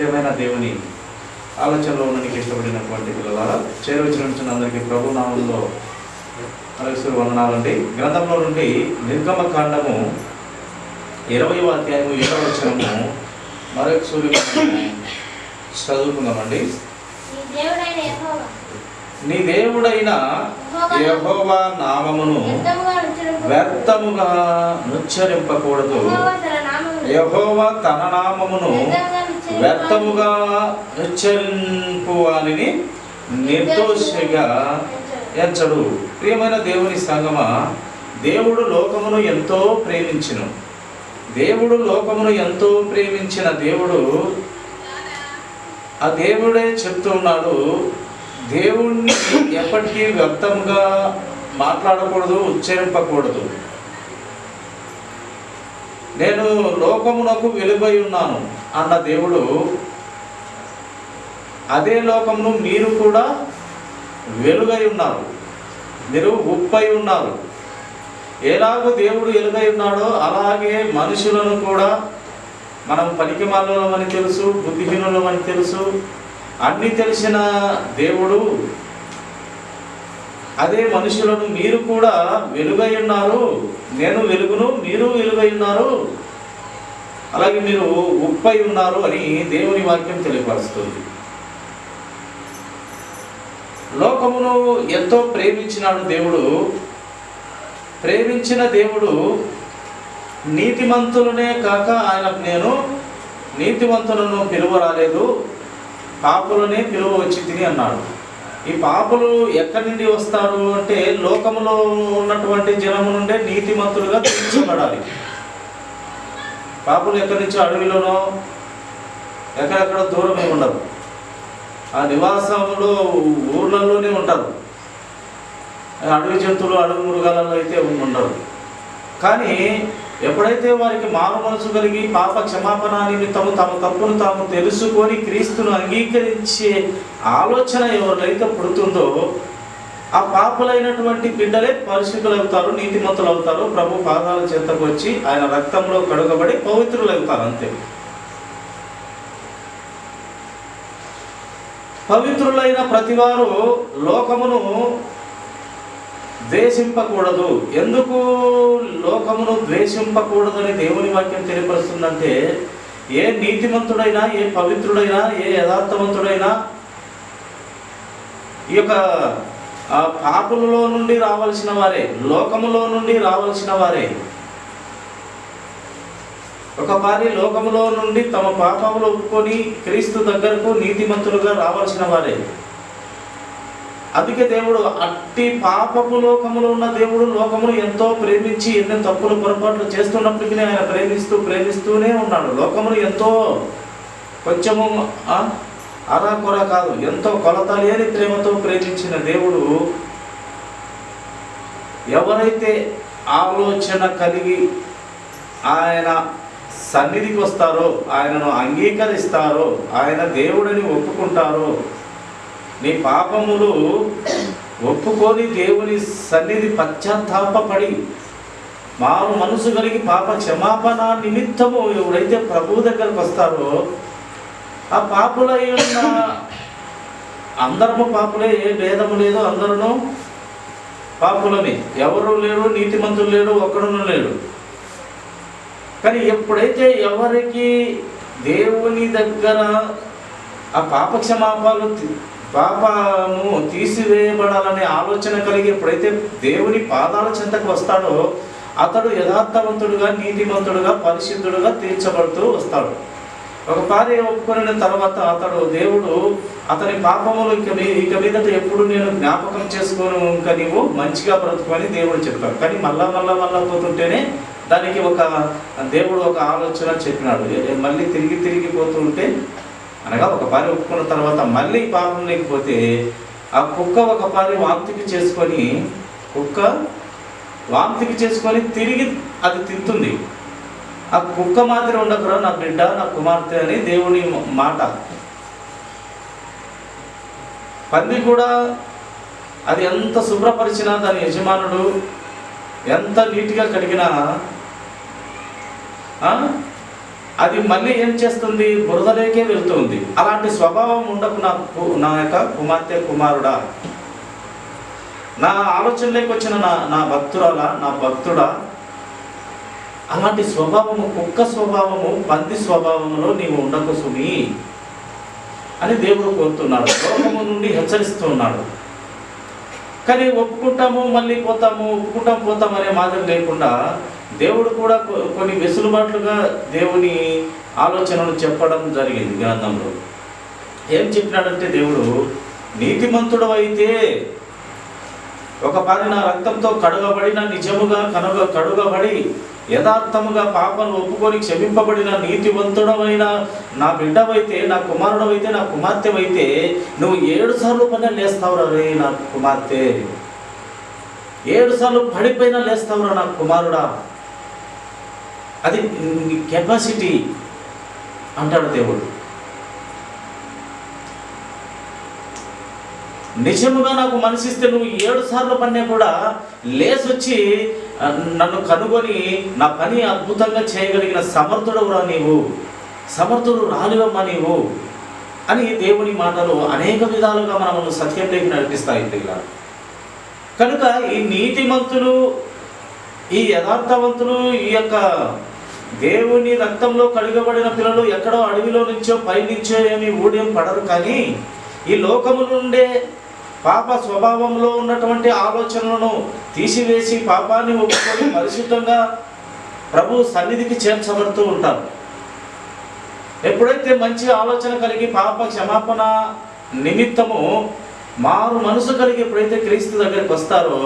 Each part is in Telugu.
ప్రియమైన దేవుని ఆలోచనలో నీకు ఇష్టపడినటువంటి పిల్లల చేరవచ్చిన అందరికీ ప్రభు నామంలో మరొకసారి వందనాలండి. గ్రంథంలో నుండి నిర్గమకాండము 20వ అధ్యాయము 7వ వచనము మరొకసారి చదువుకుందామండి. నీ దేవుడైన యెహోవా నామమును వ్యర్థముగా నుచ్చరింపకూడదు. యెహోవా తన నామమును వ్యర్థముగా నుచ్చరింపు వానిని నిర్దోషిగా ఎంచడు. ప్రియమైన దేవుని సంగమా, దేవుడు లోకమును ఎంతో ప్రేమించును. దేవుడు లోకమును ఎంతో ప్రేమించిన దేవుడు ఆ దేవుడే చెప్తున్నాడు, దేవుణ్ణి ఎప్పటికీ వ్యర్థంగా మాట్లాడకూడదు, ఉచ్చరింపకూడదు. నేను లోకమునకు వెలుగై ఉన్నాను అన్న దేవుడు, అదే లోకమును మీరు కూడా వెలుగై ఉన్నారు, మీరు ఉప్పై ఉన్నారు. ఎలాగో దేవుడు వెలుగై ఉన్నాడో అలాగే మనుషులను కూడా మనం పనికిమాలినమని తెలుసు, బుద్ధిహీనులమని తెలుసు, అన్నీ తెలిసిన దేవుడు అదే మనుషులను మీరు కూడా వెలుగై ఉన్నారు, నేను వెలుగును మీరు వెలుగై ఉన్నారు, అలాగే మీరు ఉప్పై ఉన్నారు అని దేవుని వాక్యం తెలియపరుస్తుంది. లోకమును ఎంతో ప్రేమించినాడు దేవుడు. ప్రేమించిన దేవుడు నీతిమంతులనే కాక నేను నీతిమంతులను పిలువరాలేదు, పాపులనే పిలువ వచ్చి తిని అన్నాడు. ఈ పాపులు ఎక్కడి నుండి వస్తారు అంటే లోకములో ఉన్నటువంటి జనము నుండే నీతిమంతులుగా తీర్చబడాలి. పాపులు ఎక్కడి నుంచో అడవిలోనో ఎక్కడెక్కడ దూరమే ఉండరు, ఆ నివాసంలో ఊర్లలోనే ఉంటారు. అడవి జంతువులు అడవి మృగాలలో అయితే ఉండరు. కానీ ఎప్పుడైతే వారికి మారు మనసు కలిగి పాప క్షమాపణ నిమిత్తము తమ తప్పును తాము తెలుసుకొని క్రీస్తును అంగీకరించే ఆలోచన ఎవరికైతే పుడుతుందో ఆ పాపులైనటువంటి బిడ్డలే పరిశుద్ధులు అవుతారు, నీతిమంతులు అవుతారు. ప్రభు పాదాల చెంతకు వచ్చి ఆయన రక్తంలో కడుగబడి పవిత్రులు అవుతారు. అంతే. పవిత్రులైన ప్రతివారు లోకమును ద్వేషింపకూడదు. ఎందుకు లోకమును ద్వేషింపకూడదని దేవుని వాక్యం తెలియపరుస్తుందంటే, ఏ నీతిమంతుడైనా, ఏ పవిత్రుడైనా, ఏ యథార్థవంతుడైనా ఈ యొక్క పాపులలో నుండి రావాల్సిన వారే, లోకములో నుండి రావాల్సిన వారే. ఒక పారి లోకములో నుండి తమ పాపములు ఒప్పుకొని క్రీస్తు దగ్గరకు నీతిమంతులుగా రావాల్సిన వారే. అందుకే దేవుడు అట్టి పాపపు లోకములో ఉన్న దేవుడు లోకమును ఎంతో ప్రేమించి ఎన్నో తప్పులు పొరపాట్లు చేస్తున్నప్పటికీ ఆయన ప్రేమిస్తూనే ఉన్నాడు. లోకమును ఎంతో కొంచెము అరాకొర కాదు, ఎంతో కొలత లేని ప్రేమతో ప్రేమించిన దేవుడు ఎవరైతే ఆలోచన కలిగి ఆయన సన్నిధికి వస్తారో, ఆయనను అంగీకరిస్తారో, ఆయన దేవుడిని ఒప్పుకుంటారో, నీ పాపములు ఒప్పుకొని దేవుని సన్నిధి పశ్చాత్తాపడి మారు మనసు కలిగి పాప క్షమాపణ నిమిత్తము ఎవరైతే ప్రభువు దగ్గరకు వస్తారో, ఆ పాపులై ఉన్న అందరము పాపులే, ఏ భేదము లేదు, అందరూ పాపులమే. ఎవరు లేరు, నీతిమంతులు లేడు, ఒక్కడును లేడు. కానీ ఎప్పుడైతే ఎవరికి దేవుని దగ్గర ఆ పాప పాపము తీసివేయబడాలనే ఆలోచన కలిగి ఎప్పుడైతే దేవుని పాదాల చెంతకు వస్తాడో అతడు యథార్థవంతుడుగా, నీతిమంతుడుగా, పరిశుద్ధుడుగా తీర్చబడుతూ వస్తాడు. ఒకసారి ఒప్పుకున్న తర్వాత అతడు దేవుడు అతని పాపములు ఇక మీదట ఎప్పుడు నేను జ్ఞాపకం చేసుకోను, ఇంకా నీవు మంచిగా బ్రతుకుని దేవుడు చెప్తాడు. కానీ మళ్ళా పోతుంటేనే దానికి దేవుడు ఒక ఆలోచన చెప్పినాడు. మళ్ళీ తిరిగి పోతుంటే అనగా ఒక పారి ఒప్పుకున్న తర్వాత మళ్ళీ పాపం లేకపోతే ఆ కుక్క ఒక పారి వాంతికి చేసుకొని తిరిగి అది తింటుంది. ఆ కుక్క మాత్రం ఉండకురా నా బిడ్డ, నా కుమార్తె అని దేవుని మాట. పంది కూడా అది ఎంత శుభ్రపరిచినా, దాని యజమానుడు ఎంత నీట్గా కడిగినా అది మళ్ళీ ఏం చేస్తుంది? బురదలోకే వెళ్తుంది. అలాంటి స్వభావం ఉండకు నా యొక్క కుమార్తె, కుమారుడా, నా ఆలోచనలోకి వచ్చిన నా భక్తురాలా, నా భక్తుడా, అలాంటి స్వభావము, కుక్క స్వభావము, పంది స్వభావంలో నీవు ఉండకు సుమి అని దేవుడు కోరుతున్నాడు, లోకము నుండి హెచ్చరిస్తున్నాడు. కానీ ఒప్పుకుంటాము మళ్ళీ పోతాము, ఒప్పుకుంటాం పోతాం అనే మాదిరి లేకుండా దేవుడు కూడా కొన్ని వెసులుబాట్లుగా దేవుని ఆలోచనలు చెప్పడం జరిగింది గ్రంథంలో. ఏం చెప్పినాడంటే దేవుడు, నీతిమంతుడు అయితే ఒక పారి నా రక్తంతో కడుగబడిన, నిజముగా కడుగబడి యథార్థముగా పాపను ఒప్పుకొని క్షమింపబడిన నీతివంతుడమైన నా బిడ్డవైతే, నా కుమారుడవైతే, నా కుమార్తెవైతే నువ్వు 7 సార్లు పైన లేస్తావురా రే నా కుమార్తె, 7 సార్లు పడిపోయినా లేస్తావురా నా కుమారుడా. అది కెపాసిటీ అంటాడు దేవుడు. నిజముగా నాకు మనసిస్తే నువ్వు 7 సార్లు పడినా కూడా లేసొచ్చి నన్ను కనుగొని నా పని అద్భుతంగా చేయగలిగిన సమర్థుడవురా నీవు, సమర్థుడు రాలివమ్మా నీవు అని దేవుని మాటలు అనేక విధాలుగా మనము సత్యంలోకి నడిపిస్తాయి ఇలా. కనుక ఈ నీతిమంతులు, ఈ యథార్థవంతులు, ఈ యొక్క దేవుని రక్తంలో కడుగబడిన పిల్లలు ఎక్కడో అడవిలో నుంచో పైనుంచో ఏమి ఊడేం పడరు. కానీ ఈ లోకము నుండే పాప స్వభావంలో ఉన్నటువంటి ఆలోచనలను తీసివేసి పాపాన్ని ఒప్పుకొని పరిశుద్ధంగా ప్రభు సన్నిధికి చేర్చబడుతూ ఉంటారు. ఎప్పుడైతే మంచి ఆలోచన కలిగి పాప క్షమాపణ నిమిత్తము మారు మనసు కలిగి ఎప్పుడైతే క్రీస్తు దగ్గరికి వస్తారో,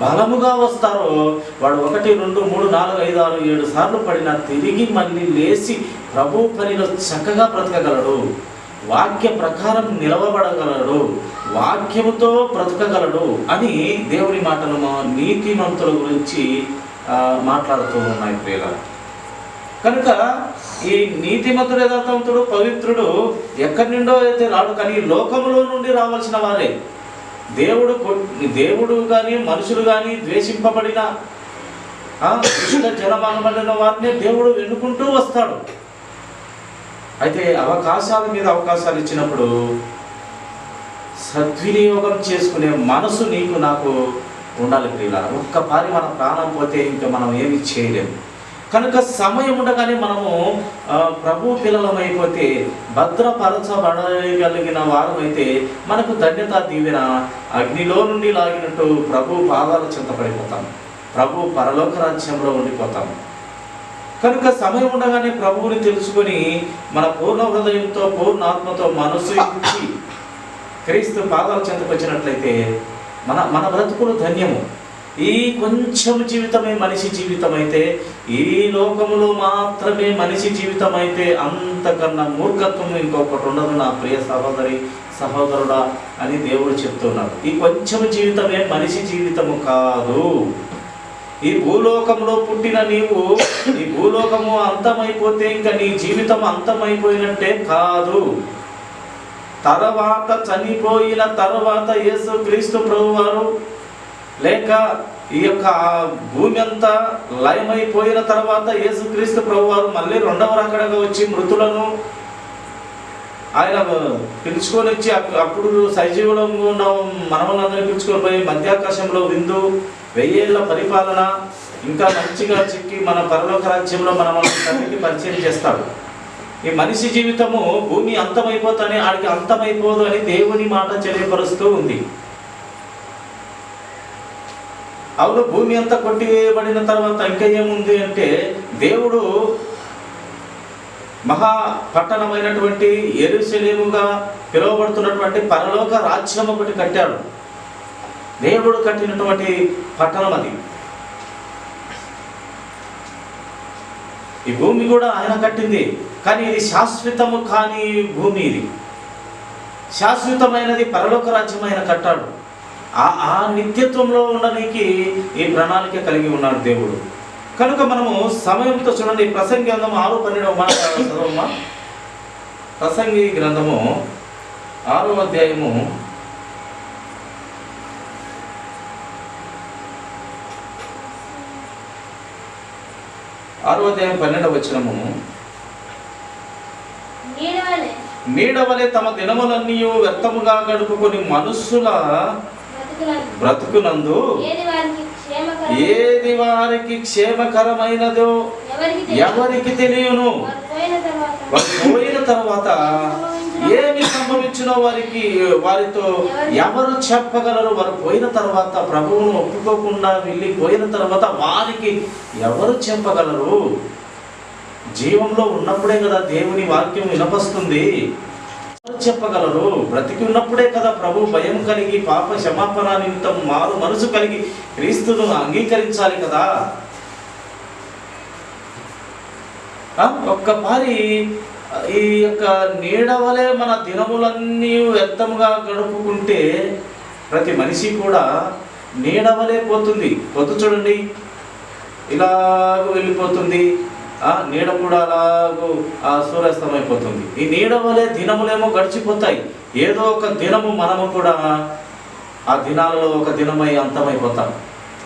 బలముగా వస్తారో, వాడు 1, 2, 3, 4, 5, 6, 7 సార్లు పడినా తిరిగి మళ్ళీ లేచి ప్రభు పనిలో చక్కగా బ్రతకగలడు, వాక్య ప్రకారం నిలవబడగలడు, వాక్యముతో బ్రతకగలడు అని దేవుని మాటలు నీతిమంతుల గురించి మాట్లాడుతూ ఉన్నాయి ప్రియుల. కనుక ఈ నీతిమంతుడు, యథార్థవంతుడు, పవిత్రుడు ఎక్కడి నుండో అయితే రాడు, కానీ లోకములో నుండి రావాల్సిన వారే. దేవుడు కానీ మనుషులు కానీ ద్వేషింపబడిన జనమానబడిన వారిని దేవుడు ఎన్నుకుంటూ వస్తాడు. అయితే అవకాశాల మీద అవకాశాలు ఇచ్చినప్పుడు సద్వినియోగం చేసుకునే మనసు నీకు నాకు ఉండాలి ప్రియులారా. ఒక్కపారి మన ప్రాణం పోతే ఇంకా మనం ఏమి చేయలేము. కనుక సమయం ఉండగానే మనము ప్రభు పిల్లలమైపోతే, భద్రపరచబడగలిగిన వారమైతే మనకు ధన్యత, దీవెన అగ్నిలో నుండి లాగినట్టు ప్రభు పాదాల చెంత పడిపోతాం, ప్రభు పరలోక రాజ్యంలో ఉండిపోతాం. కనుక సమయం ఉండగానే ప్రభువుని తెలుసుకొని మన పూర్ణ హృదయంతో, పూర్ణ ఆత్మతో, మనసు ఇచ్చి క్రీస్తు పాదాల చెంతకు వచ్చినట్లయితే మన బ్రతుకులు ధన్యము. ఈ కొంచెం జీవితమే మనిషి జీవితం అయితే, ఈ లోకములో మాత్రమే మనిషి జీవితం అయితే అంతకన్నా మూర్ఖత్వం ఇంకొకటి ఉండదు నా ప్రియ సహోదరి, సహోదరుడా అని దేవుడు చెప్తున్నాడు. ఈ కొంచెం జీవితమే మనిషి జీవితము కాదు. ఈ భూలోకంలో పుట్టిన నీవు, ఈ భూలోకము అంతమైపోతే ఇంకా నీ జీవితం అంతమైపోయినట్టే కాదు. తర్వాత చనిపోయిన తర్వాత యేసు క్రీస్తు ప్రభువారు, లేక ఈ యొక్క భూమి అంతా లయమైపోయిన తర్వాత యేసు క్రీస్తు ప్రభువారు మళ్ళీ 2వ రాకడగా వచ్చి మృతులను ఆయన పిలుచుకొని వచ్చి అప్పుడు సజీవులంగా ఉన్న మనవలందరినీ పిలుచుకొని పోయి మధ్యాకాశంలో విందు, 1000 ఏళ్ల పరిపాలన, ఇంకా మంచిగా చిక్కి మన పరలోక రాజ్యంలో మనల్ని పరిచయం చేస్తాడు. ఈ మనిషి జీవితము భూమి అంతమైపోతానే ఆడికి అంతమైపోదు అని దేవుని మాట తెలియపరుస్తూ ఉంది. అవును, భూమి అంతా కొట్టివేయబడిన తర్వాత ఇంకా ఏముంది అంటే, దేవుడు మహా పట్టణమైనటువంటి యెరూషలేముగా పిలువబడుతున్నటువంటి పరలోక రాజ్యం ఒకటి కట్టాడు. దేవుడు కట్టినటువంటి పట్టణం అది. ఈ భూమి కూడా ఆయన కట్టింది, కానీ ఇది శాశ్వతము కాని భూమి. ఇది శాశ్వతమైనది పరలోక రాజ్యం ఆయన కట్టాడు. ఆ నిత్యత్వంలో ఉండడానికి ఈ ప్రణాళిక కలిగి ఉన్నాడు దేవుడు. కనుక మనము సమయంతో చూడండి, ప్రసంగి గ్రంథము 6:12 మాట చదవమ్మా. ప్రసంగి గ్రంథము 6వ అధ్యాయము 12వ వచనము. నీడవలే తమ దినములన్నీ వ్యర్థముగా గడుపుకొని మనుషుల బ్రతుకునందు ఏది వారికి క్షేమకరమైనదో ఎవరికి తెలియను. వారు పోయిన తర్వాత ఏమి సంభవించినో వారితో ఎవరు చెప్పగలరు? వారు పోయిన తర్వాత, ప్రభువును ఒప్పుకోకుండా వెళ్ళిపోయిన తర్వాత వారికి ఎవరు చెప్పగలరు? జీవంలో ఉన్నప్పుడే కదా దేవుని వాక్యం వినపస్తుంది. చెప్పగలరు? బ్రతికి ఉన్నప్పుడే కదా ప్రభు భయం కలిగి పాప క్షమాపణ నిమిత్తం మారు మనసు కలిగి క్రీస్తును అంగీకరించాలి కదా. ఒక్కసారి ఈ యొక్క నీడవలే మన దినములన్నీ వ్యర్థముగా గడుపుకుంటే ప్రతి మనిషి కూడా నీడవలే పోతుంది. పొద్దు చూడండి ఇలాగ వెళ్ళిపోతుంది, నీడ కూడా అలాగూ సూర్యాస్తమైపోతుంది. ఈ నీడ వలె దినములేమో గడిచిపోతాయి. ఏదో ఒక దినము మనము కూడా ఆ దినాలలో ఒక దినమై అంతమైపోతాం.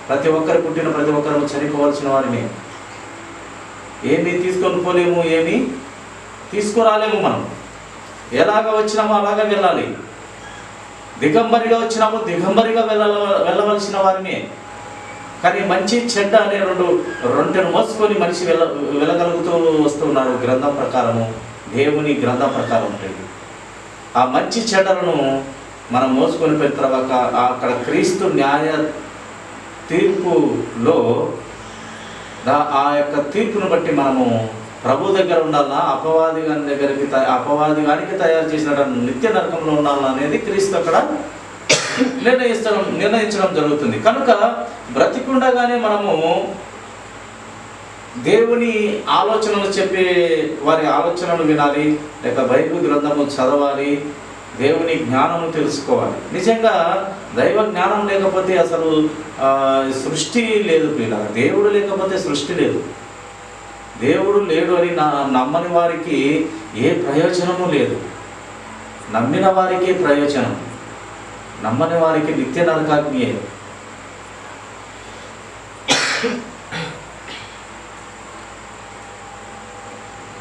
ప్రతి ఒక్కరు పుట్టిన ప్రతి ఒక్కరు చనిపోవలసిన వారిని ఏమీ తీసుకొని పోలేము, ఏమీ తీసుకురాలేము. మనం ఎలాగ వచ్చినామో అలాగే వెళ్ళాలి. దిగంబరిగా వచ్చినామో దిగంబరిగా వెళ్ళవలసిన వారిని. కానీ మంచి చెడ్డ అనే రెండును మోసుకొని మనిషి వెళ్ళగలుగుతూ వస్తున్నారు. గ్రంథం ప్రకారము, దేవుని గ్రంథం ప్రకారం ఉంటుంది. ఆ మంచి చెడ్డలను మనం మోసుకొని పోయిన తర్వాత అక్కడ క్రీస్తు న్యాయ తీర్పులో ఆ యొక్క తీర్పును బట్టి మనము ప్రభు దగ్గర ఉండాలన్నా అపవాదిగానికి తయారు చేసిన నిత్య నరకంలో ఉండాలన్నా అనేది క్రీస్తు అక్కడ నిర్ణయించడం జరుగుతుంది. కనుక బ్రతికుండగానే మనము దేవుని ఆలోచనలు చెప్పే వారి ఆలోచనలు వినాలి, లేక బైబిల్ గ్రంథము చదవాలి, దేవుని జ్ఞానము తెలుసుకోవాలి. నిజంగా దైవ జ్ఞానం లేకపోతే అసలు సృష్టి లేదు పిల్లలు. దేవుడు లేకపోతే సృష్టి లేదు. దేవుడు లేడు అని నమ్మని వారికి ఏ ప్రయోజనము లేదు. నమ్మిన వారికి ప్రయోజనం, నమ్మని వారికి నిత్య నరకాగ్నియే.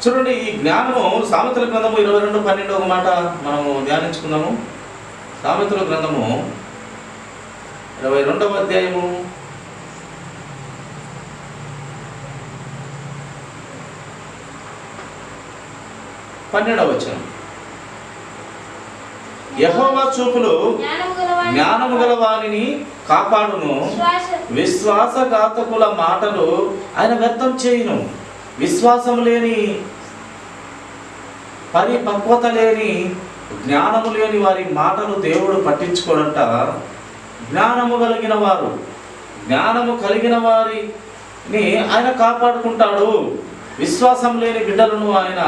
చూడండి, ఈ జ్ఞానము సామెతల గ్రంథము 22:12 ఒక మాట మనము ధ్యానించుకుందాము. సామెతల గ్రంథము 22వ అధ్యాయము 12వ వచనం. యెహోవా చూపులు జ్ఞానము గల వారిని కాపాడును, విశ్వాసఘాతకుల మాటలు ఆయన వ్యర్థం చేయును. విశ్వాసం లేని, పరిపక్వత లేని, జ్ఞానము లేని వారి మాటలు దేవుడు పట్టించుకోడంట. జ్ఞానము కలిగిన వారు, జ్ఞానము కలిగిన వారిని ఆయన కాపాడుకుంటాడు. విశ్వాసం లేని బిడ్డలను ఆయన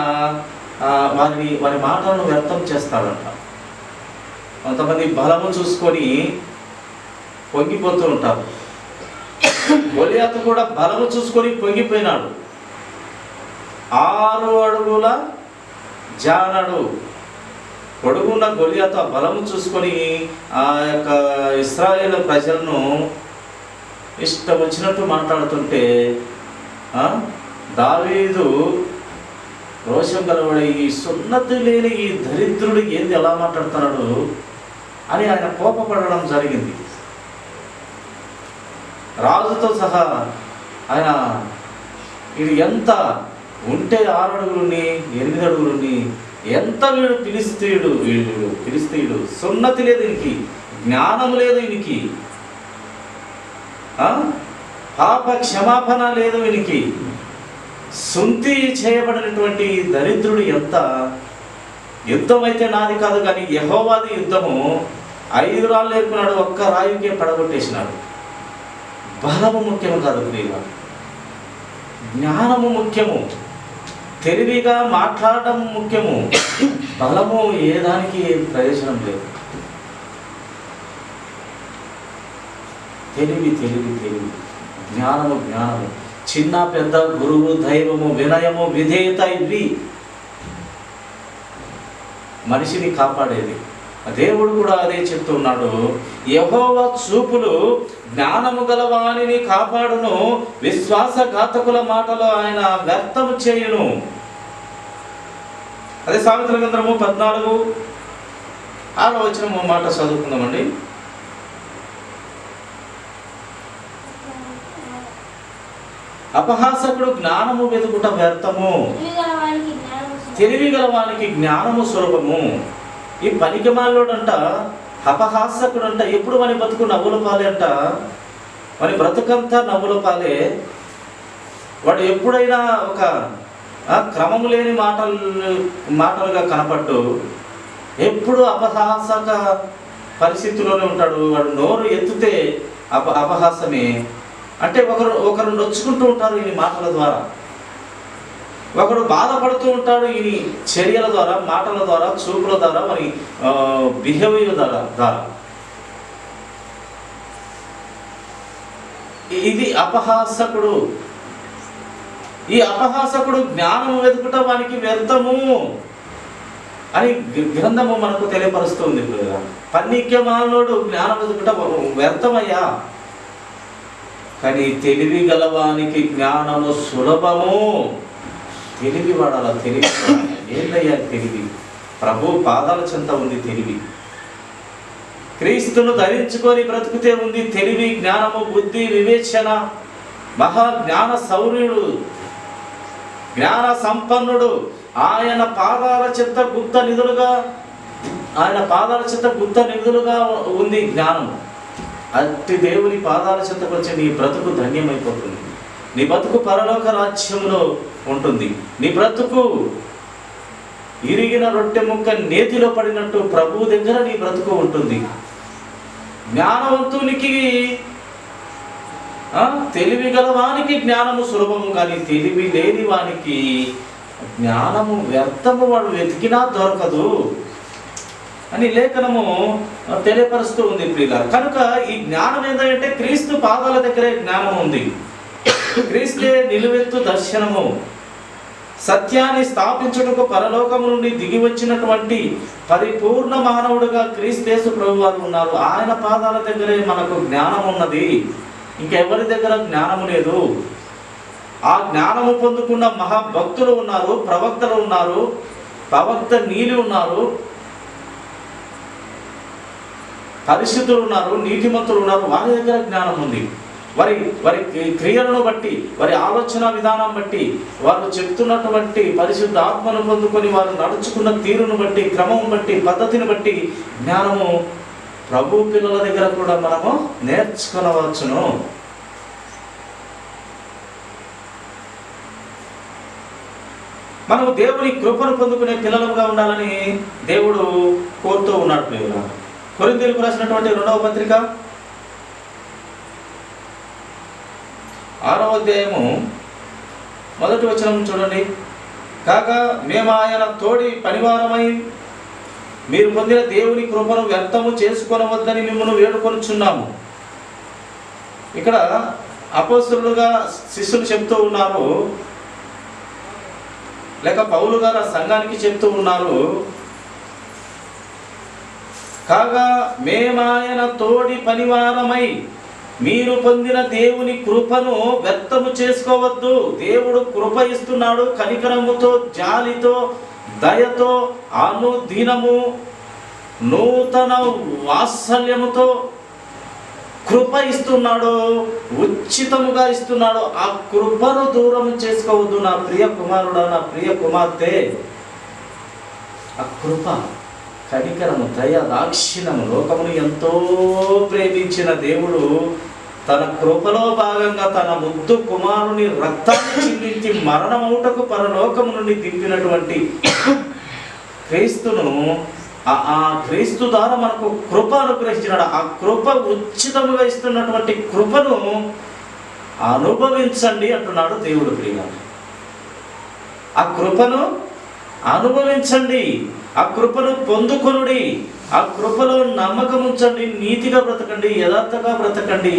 వారి మాటలను వ్యర్థం చేస్తాడంట. కొంతమంది బలము చూసుకొని పొంగిపోతూ ఉంటారు. గొలియాతు కూడా బలము చూసుకొని పొంగిపోయినాడు. 6 అడుగుల జానడు పొడుగున్న గొలియాతు ఆ బలము చూసుకొని ఆ యొక్క ఇశ్రాయేలు ప్రజలను ఇష్టం వచ్చినట్టు మాట్లాడుతుంటే దావీదు రోషం గలవాడు, ఈ సున్నతి లేని ఈ దరిద్రుడు ఏంది ఎలా మాట్లాడుతున్నాడు అని ఆయన కోపపడడం జరిగింది. రాజుతో సహా ఆయన ఇది ఎంత ఉంటే 6 అడుగులుని 8 అడుగులుని, ఎంత వీడు ఫిలిస్తీయుడు, సున్నతి లేదు ఈయనకి, జ్ఞానం లేదు ఈయనకి, పాప క్షమాపణ లేదు ఈయనకి, సుంతి చేయబడినటువంటి దరిద్రుడు ఎంత, యుద్ధం అయితే నాది కాదు కానీ యెహోవాది యుద్ధము, 5 రాళ్ళు ఏర్పడినాడు, ఒక్క రాయుకే పడగొట్టేసినాడు. బలము ముఖ్యము కాదు ప్రియుల, జ్ఞానము ముఖ్యము, తెలివిగా మాట్లాడడం ముఖ్యము. బలము ఏ దానికి ప్రయోజనం లేదు. తెలివి, జ్ఞానము, చిన్న పెద్ద, గురువు, దైవము, వినయము, విధేయత, ఇవి మనిషిని కాపాడేది. దేవుడు కూడా అదే చెప్తున్నాడు. యెహోవా చూపులు జ్ఞానము గల వానిని కాపాడును, విశ్వాసఘాతకుల మాటలు ఆయన వ్యర్థము చేయును. అదే సామెతల గ్రంథము 14:6 మాట చదువుకుందామండి. అపహాసకుడు జ్ఞానము వెతుకుట వ్యర్థము, తెలివి గలవానికి జ్ఞానము సులభము. ఈ పనికిమాలోడంట, అపహాసకుడంట ఎప్పుడు వాని బతుకు నవ్వుల పాలే అంట. వాని బ్రతుకంతా నవ్వుల పాలే. వాడు ఎప్పుడైనా ఒక క్రమము లేని మాటలుగా కనపడ్డు, ఎప్పుడు అపహాసక పరిస్థితిలోనే ఉంటాడు. వాడు నోరు ఎత్తితే అపహాసమే. అంటే ఒకరు నొచ్చుకుంటూ ఉంటారు ఈ మాటల ద్వారా, ఒకడు బాధపడుతూ ఉంటాడు ఈ చర్యల ద్వారా, మాటల ద్వారా, చూపుల ద్వారా, మరి బిహేవియర్ ద్వారా. ఇది అపహాసకుడు. ఈ అపహాసకుడు జ్ఞానము వెతుకుట వానికి వ్యర్థము అని గ్రంథము మనకు తెలియపరుస్తుంది. పన్నిక్యమాలోడు జ్ఞానం వెతుకుట వ్యర్థమయ్యా, కానీ తెలివి గలవానికి జ్ఞానము సులభము. తెలివి వాడాల, తెలివి ఏంటయ్యా తెలివి? ప్రభు పాదాల చెంత ఉంది తెలివి. క్రీస్తును ధరించుకొని బ్రతుకుతే ఉంది తెలివి, జ్ఞానము, బుద్ధి, వివేచన. మహాజ్ఞాన శౌర్యుడు, జ్ఞాన సంపన్నుడు. ఆయన పాదాల చెంత గుప్త నిధులుగా ఉంది జ్ఞానము. అట్టి దేవుని పాదాల చెంతకు వచ్చి నీ బ్రతుకు ధన్యమైపోతుంది. నీ బ్రతుకు పరలోక రాజ్యంలో ఉంటుంది. నీ బ్రతుకు ఇరిగిన రొట్టె ముక్క నేతిలో పడినట్టు ప్రభువు దగ్గర నీ బ్రతుకు ఉంటుంది. జ్ఞానవంతునికి, తెలివి గలవానికి జ్ఞానము సులభము, కానీ తెలివి లేని వానికి జ్ఞానము వ్యర్థము. వాడు వెతికినా దొరకదు అని లేఖనము తెలియపరుస్తూ ఉంది ప్రియులారా. కనుక ఈ జ్ఞానం ఏంటంటే క్రీస్తు పాదాల దగ్గరే జ్ఞానం ఉంది. క్రీస్తే నిలువెత్తు దర్శనము. సత్యాన్ని స్థాపించుటకు పరలోకము నుండి దిగి వచ్చినటువంటి పరిపూర్ణ మానవుడుగా క్రీస్తు ప్రభువారు ఉన్నారు. ఆయన పాదాల దగ్గరే మనకు జ్ఞానం ఉన్నది. ఇంకెవరి దగ్గర జ్ఞానము లేదు. ఆ జ్ఞానము పొందుకున్న మహాభక్తులు ఉన్నారు, ప్రవక్తలు ఉన్నారు, ప్రవక్త నీలి ఉన్నారు, పరిశుద్ధులు ఉన్నారు, నీతిమంతులు ఉన్నారు. వారి దగ్గర జ్ఞానం ఉంది. వారి క్రియలను బట్టి, వారి ఆలోచన విధానం బట్టి, వారు చెప్తున్నటువంటి పరిశుద్ధ ఆత్మను పొందుకొని వారు నడుచుకున్న తీరును బట్టి, క్రమం బట్టి, పద్ధతిని బట్టి జ్ఞానము ప్రభు పిల్లల దగ్గర కూడా మనము నేర్చుకొనవచ్చును. మనము దేవుని కృపను పొందుకునే పిల్లలుగా ఉండాలని దేవుడు కోరుతూ ఉన్నాడు ప్రియులారా. కొరింథీయులకు రాసినటువంటి 2వ పత్రిక 6వ అధ్యాయము 1వ వచనం చూడండి. కాగా మేము ఆయన తోడి పనివారమై మీరు పొందిన దేవుని కృపను వ్యర్థము చేసుకొనవద్దని మిమ్మల్ని వేడుకొనుచున్నాము. ఇక్కడ అపోస్తలులుగా శిష్యులు చెప్తూ ఉన్నారు, లేక పౌలు గారు సంఘానికి చెప్తూ ఉన్నారు. కాగా మేమాయన తోడి పనివారమై మీరు పొందిన దేవుని కృపను వ్యర్థము చేసుకోవద్దు. దేవుడు కృప ఇస్తున్నాడు. కనికరముతో, జాలితో, దయతో, అనుదినము నూతన వాత్సల్యముతో కృప ఇస్తున్నాడు, ఉచితముగా ఇస్తున్నాడు. ఆ కృపను దూరం చేసుకోవద్దు నా ప్రియ కుమారుడా, నా ప్రియ కుమార్తె. ఆ కృప, కనికరము, దయ, దాక్షిణము, లోకమును ఎంతో ప్రేమించిన దేవుడు తన కృపలో భాగంగా తన ముద్దు కుమారుని రక్తాన్ని చిందించి మరణమౌటకు పరలోకము నుండి దింపినటువంటి క్రీస్తును, ఆ క్రీస్తు ద్వారా మనకు కృప అనుగ్రహించినాడు. ఆ కృప ఉచితముగా ఇస్తున్నటువంటి కృపను అనుభవించండి అంటున్నాడు దేవుడు ప్రియులారా. ఆ కృపను అనుభవించండి, ఆ కృపను పొందుకొనుడి, ఆ కృపలో నమ్మకం ఉంచండి, నీతిగా బ్రతకండి, యథార్థంగా బ్రతకండి.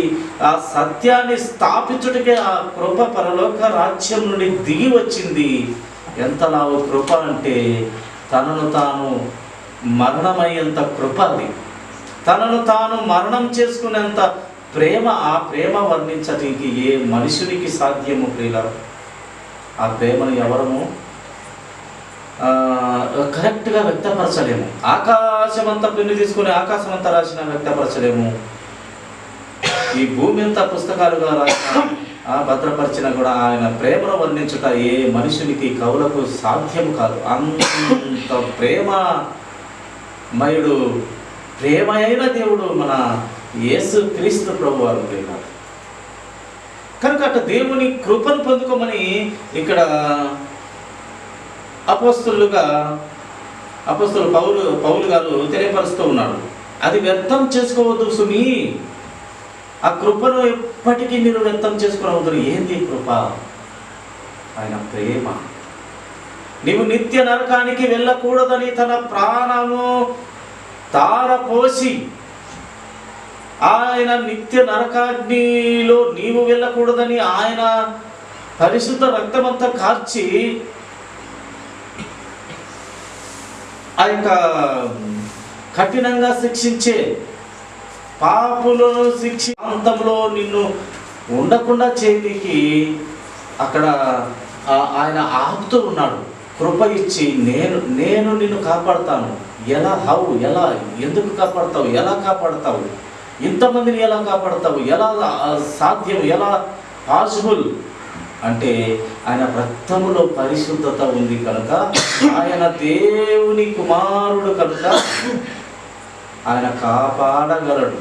ఆ సత్యాన్ని స్థాపించుటకే ఆ కృప పరలోక రాజ్యం నుండి దిగి వచ్చింది. ఎంతలా కృప అంటే తనను తాను మరణమయ్యేంత కృప అది. తనను తాను మరణం చేసుకునేంత ప్రేమ. ఆ ప్రేమ వర్ణించడానికి ఏ మనుషునికి సాధ్యము ప్రియులారా? ఆ ప్రేమను ఎవరము కరెక్ట్గా వ్యక్తపరచలేము. ఆకాశం అంతా పెన్ను తీసుకొని ఆకాశం అంతా రాసిన వ్యక్తపరచలేము. ఈ భూమి అంతా పుస్తకాలుగా రాసిన భద్రపరిచిన కూడా ఆయన ప్రేమను వర్ణించుట ఏ మనుషునికి కవులకు సాధ్యం కాదు. అంత ప్రేమమయుడు, ప్రేమ అయిన దేవుడు మన యేసు క్రీస్తు ప్రభు వారు ప్రేమ. కనుక అటు దేవుని కృపను పొందుకోమని ఇక్కడ అపోస్తలుడు పౌలు గారు తెలియపరుస్తూ ఉన్నాడు. అది వ్యర్థం చేసుకోవద్దు సుమి. ఆ కృపను ఎప్పటికీ మీరు వ్యర్థం చేసుకోవద్దు. ఏంది కృప? ఆయన ప్రేమ. నీవు నిత్య నరకానికి వెళ్ళకూడదని తన ప్రాణము తారపోసి, ఆయన నిత్య నరకాగ్నిలో నీవు వెళ్ళకూడదని ఆయన పరిశుద్ధ రక్తమంతా కార్చి ఆ యొక్క కఠినంగా శిక్షించే పాపులను అంతంలో నిన్ను ఉండకుండా చేయడానికి అక్కడ ఆయన ఆపుతూ ఉన్నాడు. కృప ఇచ్చి నేను నిన్ను కాపాడుతాను. ఎలా ఎందుకు కాపాడుతావు? ఎలా కాపాడుతావు? ఇంతమందిని ఎలా కాపాడుతావు? ఎలా సాధ్యం? ఎలా పాసిబుల్ అంటే ఆయన రక్తములో పరిశుద్ధత ఉంది కనుక, ఆయన దేవుని కుమారుడు కనుక ఆయన కాపాడగలడు.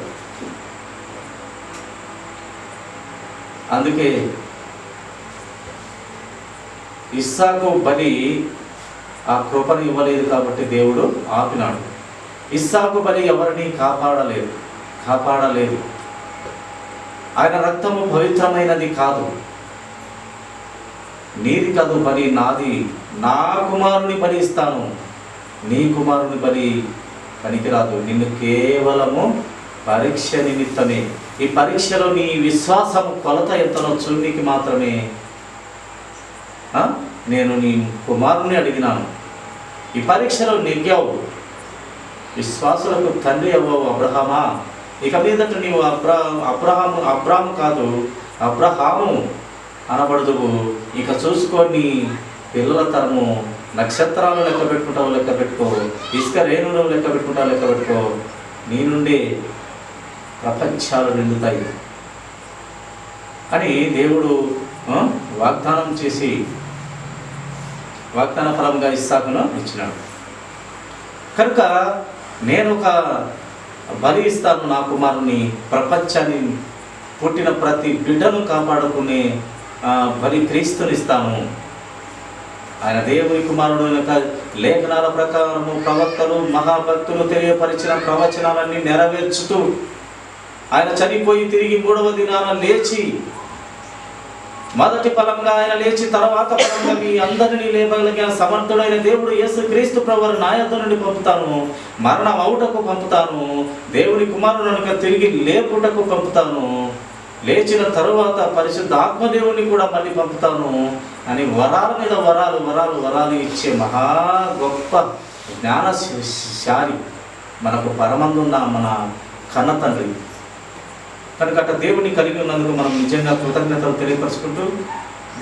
అందుకే ఇస్సాకు బలి ఆ కృపను ఇవ్వలేదు కాబట్టి దేవుడు ఆపినాడు. ఇస్సాకు బలి ఎవరిని కాపాడలేదు. ఆయన రక్తము పవిత్రమైనది కాదు, నీది కాదు బలి, నాది. నా కుమారుని బలి ఇస్తాను, నీ కుమారుని బలి పనికిరాదు. నిన్ను కేవలము పరీక్ష నిమిత్తమే. ఈ పరీక్షలో నీ విశ్వాసం కొలత ఎంతనో చూడడానికి మాత్రమే నేను నీ కుమారుని అడిగినాను. ఈ పరీక్షలో నెగ్గావు. విశ్వాసులకు తండ్రి అవ్వవు అబ్రహామా. ఇక మీదట నీవు అబ్రాము కాదు, అబ్రహాము అనబడదువు. ఇక చూసుకొని పిల్లల తరము నక్షత్రాలు లెక్క పెట్టుకో, ఇసుక రేణులు లెక్క పెట్టుకో. నీ నుండి ప్రపంచాలు నిండుతాయి అని దేవుడు వాగ్దానం చేసి వాగ్దాన ఫలంగా ఇస్సాకును ఇచ్చినాడు. కనుక నేను ఒక బలి ఇస్తాను, నా కుమారుని. ప్రపంచాన్ని పుట్టిన ప్రతి బిడ్డను కాపాడుకునే బలి క్రీస్తునిస్తాను. ఆయన దేవుని కుమారుడు లేఖనాల ప్రకారము ప్రవక్తలు మహాభక్తులు తెలియపరిచిన ప్రవచనాలన్నీ నెరవేర్చుతూ ఆయన చనిపోయి తిరిగి 3వ దినాన లేచి, మొదటి ఫలంగా ఆయన లేచి తర్వాత ఫలంగా మీ అందరినీ లేపగలిగిన సమర్థుడైన దేవుడు యేసు క్రీస్తు ప్రభువును నా యొద్ద నుండి పంపుతాను, మరణం అవుటకు పంపుతాను, దేవుని కుమారులను తిరిగి లేపుటకు పంపుతాను, లేచిన తరువాత పరిశుద్ధ ఆత్మదేవుని కూడా మళ్ళీ పంపుతాను అని వరాల మీద వరాలు ఇచ్చే మహా గొప్ప జ్ఞానశాలి మనకు పరమందున్న మన కన్న తండ్రి. కనుక అట్లా దేవుని కలిగి ఉన్నందుకు మనం నిజంగా కృతజ్ఞతలు తెలియపరుచుకుంటూ,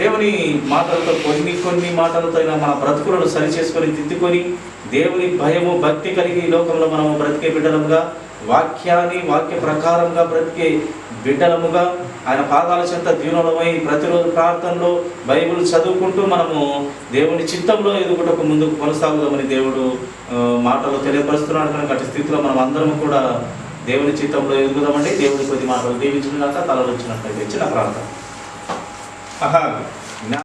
దేవుని మాటలతో కొన్ని మాటలతో అయినా మన బ్రతుకులను సరిచేసుకొని దిద్దుకొని, దేవుని భయము భక్తి కలిగి ఈ లోకంలో మనము బ్రతికే బిడ్డలముగా, వాక్య ప్రకారంగా బ్రతికే బిడ్డలముగా, ఆయన పాదాల చెంత దీనులమై ప్రతిరోజు ప్రార్థనలో బైబిల్ చదువుకుంటూ మనము దేవుని చిత్తంలో ఎదుగుటకు ముందుకు కొనసాగుదామని దేవుడు మాటలు తెలియపరుస్తున్నాడు. కనుక అటు స్థితిలో మనం అందరం కూడా దేవుని చిత్తంలో ఎదుగుదామండి. దేవుని కొద్ది మాటలు దీవించుకున్నాక తలలు వచ్చినట్లయితే చిన్న ప్రార్థన.